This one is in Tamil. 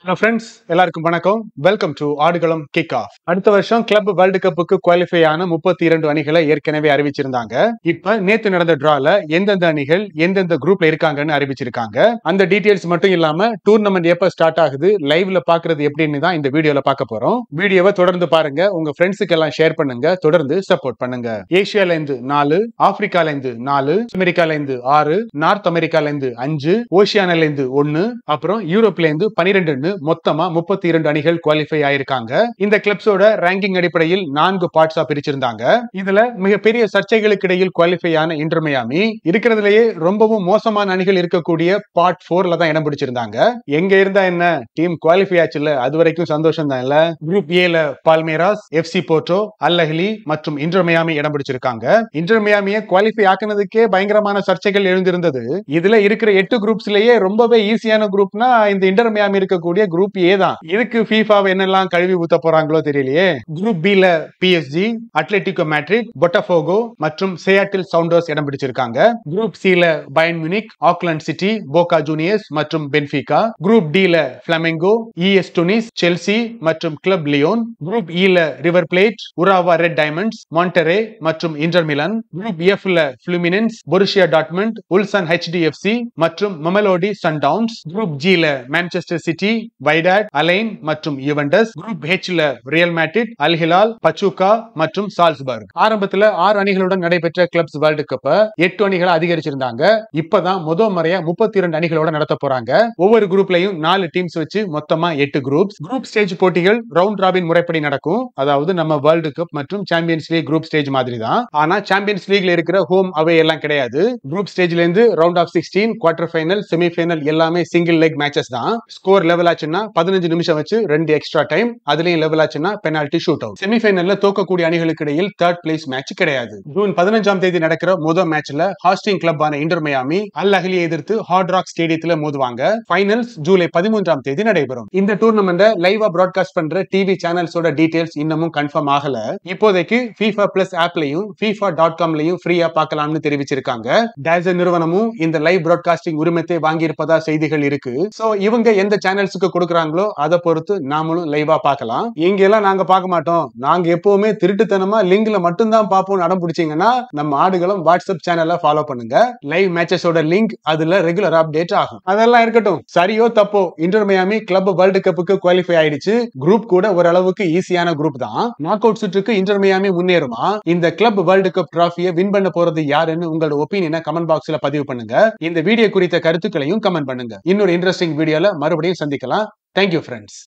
Hello friends, எல்லாருக்கும் வணக்கம். Welcome to Aadukalam kick of. அடுத்த வருஷம் கிளப் வேர்ல்டு கப்புக்கு குவாலிஃபை ஆன 32 அணிகளை ஏற்கனவே அறிவிச்சிருந்தாங்க. இப்ப நேத்து நடந்த டிரால எந்தெந்த அணிகள் எந்தெந்த குரூப்ல இருக்காங்கன்னு அறிவிச்சிருக்காங்க. அந்த டீடைல்ஸ் மட்டும் இல்லாம டூர்னமெண்ட் எப்ப ஸ்டார்ட் ஆகுது, லைவ்ல பாக்குறது எப்படின்னு தான் இந்த வீடியோல பார்க்க போறோம். வீடியோவை தொடர்ந்து பாருங்க, உங்க ஃப்ரெண்ட்ஸுக்கு எல்லாம் ஷேர் பண்ணுங்க, தொடர்ந்து சப்போர்ட் பண்ணுங்க. ஏசியால இருந்து 4, ஆப்பிரிக்கால இருந்து 4, அமெரிக்கால இருந்து 6, நார்த் அமெரிக்கால இருந்து 5, ஓசியானில இருந்து 1, அப்புறம் யூரோப்ல இருந்து 12 மொத்தமா 32 அணிகள் குவாலிஃபை ஆயிருக்காங்க. இந்த கிளப்ஸோட ரேங்கிங் அடிப்படையில் 4 பார்ட்ஸா பிரிச்சிருந்தாங்க. இதுல மிகப்பெரிய சர்ச்சைகளுக்கு இடையில் குவாலிஃபை ஆன இன்டர் மியாமி இருக்கிறதுலயே ரொம்பவும் மோசமான அணிகள் இருக்கக்கூடிய பார்ட் 4ல தான் இடம் பிடிச்சிருந்தாங்க. எங்க இருந்தா என்ன, டீம் குவாலிஃபை ஆச்சுல, அது வரைக்கும் சந்தோஷம் தான் இல்ல. குரூப் ஏல பால்மேராஸ், எஃப்சி போர்ட்டோ, அல் அஹ்லி மற்றும் இன்டர் மியாமி இடம் பிடிச்சிருக்காங்க. இன்டர் மியாமியை குவாலிஃபை ஆக்குனதுக்கே பயங்கரமான சர்ச்சைகள் எழுந்திருந்தது. இதுல இருக்கிற 8 குரூப்ஸ்லயே ரொம்பவே ஈஸியான குரூப்னா இந்த இன்டர் மியாமி இருக்கக்கூடிய குரூப் ஏ தான். இதுக்கு FIFA என்னெல்லாம் கழுவி ஊத்த போறாங்களோ தெரியலையே. குரூப் பி ல PSG, அட்லெட்டிகோ மேட்ரிட், பொட்டாஃபோகோ மற்றும் சியாட்டில் சவுண்டர்ஸ் இடம் பிடிச்சிருக்காங்க. குரூப் சி ல பயர்ன் மியூனிக், ஆக்லாந்து சிட்டி, போகா ஜூனியர்ஸ் மற்றும் பென்ஃபிகா. குரூப் டி ல ஃபிளமெங்கோ, ES டுனிஸ், செல்சி மற்றும் கிளப் லியோன். குரூப் இ ல ரிவர் பிளேட், உராவா ரெட் டைமண்ட்ஸ், மான்டெரே மற்றும் இன்டர் மிலன். குரூப் எஃப் ல ஃப்ளூமினன்ஸ், பொருசியா டாட்மண்ட், உல்சன் HDFC மற்றும் மமெலோடி சன்டவுன்ஸ். குரூப் ஜி ல மான்செஸ்டர் சிட்டி, வைடாட், அலைன் மற்றும் யுவென்டஸ். குரூப் H ல ரியல் மேட்ரிட், அல் ஹிலால், பச்சூகா மற்றும் சால்ஸ்பர்க். ஆரம்பத்துல 6 அணிகளுடன் நடைபெற்ற கிளப்ஸ் வேர்ல்டு கப்ப 8 அணிகளை அதிகரிச்சிருந்தாங்க. இப்பதான் முதல் முறையா 32 அணிகளோட நடத்த போறாங்க. ஒவ்வொரு குரூப்லயும் 4 டீம்ஸ் வச்சு மொத்தமா 8 குரூப்ஸ். குரூப் ஸ்டேஜ் போட்டிகள் ரவுண்ட் ராபின் முறைப்படி நடக்கும். அதாவது நம்ம வேர்ல்டு கப் மற்றும் சாம்பியன்ஸ் லீக் குரூப் ஸ்டேஜ் மாதிரி தான். ஆனா சாம்பியன்ஸ் லீக்ல இருக்கிற ஹோம் அவே எல்லாம் கிடையாது. குரூப் ஸ்டேஜ்ல இருந்து round of 16, quarter final, semi final எல்லாமே சிங்கிள் லெக் மேட்சஸ் தான். ஸ்கோர் லெவல் ஆச்சுன்னா 15 நிமிஷம் வச்சு 2 எக்ஸ்ட்ரா டைம், அதுலயும் லெவல் ஆச்சுன்னா பெனால்டி ஷூட் அவுட். செமிஃபைனல்ல தோக்கக்கூடிய அணிகளுக்கு இடையில் தேர்ட் பிளேஸ் மேட்ச் கிடையாது. ஜூன் 15ஆம் தேதி நடக்கிற முதல் மேட்ச்ல ஹாஸ்டிங் கிளப்பான இன்டர் மியாமி அல் அஹ்லியை எதிர்த்து ஹார்ட் ராக் ஸ்டேடியத்துல மோதுவாங்க. ஃபைனல்ஸ் ஜூலை 13ஆம் தேதி நடைபெறும். இந்த டூர்னமெண்ட லைவா பிராட்காஸ்ட் பண்ற டிவி சேனல்ஸோட டீடைல்ஸ் இன்னமும் கன்ஃபார்ம் ஆகல. இப்போதைக்கு FIFA Plus ஆப்லயும் FIFA.comலயும் ஃப்ரீயா பார்க்கலாம்னு தெரிவிச்சிருக்காங்க. டேசன் நிறுவனமும் இந்த லைவ் பிராட்காஸ்டிங் உரிமத்தை வாங்கி இருப்பதா செய்திகள் இருக்கு. சோ இவங்க எந்த சேனல்ஸுக்கு கொடுக்கறாங்களோ அதை பொறுத்து நாமளும் லைவா பார்க்கலாம். இங்க எல்லாம் நாங்க பார்க்க மாட்டோம், நாங்க எப்பவுமே திருட்டுத்தனமா லிங்க்ல மட்டும் தான் பார்ப்போம் அடம் பிடிச்சீங்கன்னா நம்ம ஆடுகளும் வாட்ஸ்அப் சேனல்ல ஃபாலோ பண்ணுங்க. லைவ் மேட்சஸோட லிங்க் அதுல ரெகுலர் அப்டேட் ஆகும். அதெல்லாம் இருக்கட்டும், சரியோ தப்போ இன்டர் மியாமி கிளப் வேர்ல்டு கப்புக்கு குவாலிஃபை ஆயிடுச்சு. குரூப் கூட ஓரளவுக்கு ஈஸியான குரூப் தான். நாக் அவுட் சுற்றுக்கு இன்டர் மியாமி முன்னேறுமா? இந்த கிளப் வேர்ல்டு கப் டிராஃபியை வின் பண்ண போறது யாருன்னு உங்களோட ஒப்பீனியனை கமெண்ட் பாக்ஸ்ல பதிவு பண்ணுங்க. இந்த வீடியோ குறித்த கருத்துக்களையும் கமெண்ட் பண்ணுங்க. இன்னொரு இன்ட்ரெஸ்டிங் வீடியோல மறுபடியும் சந்திக்கலாம். Thank you friends.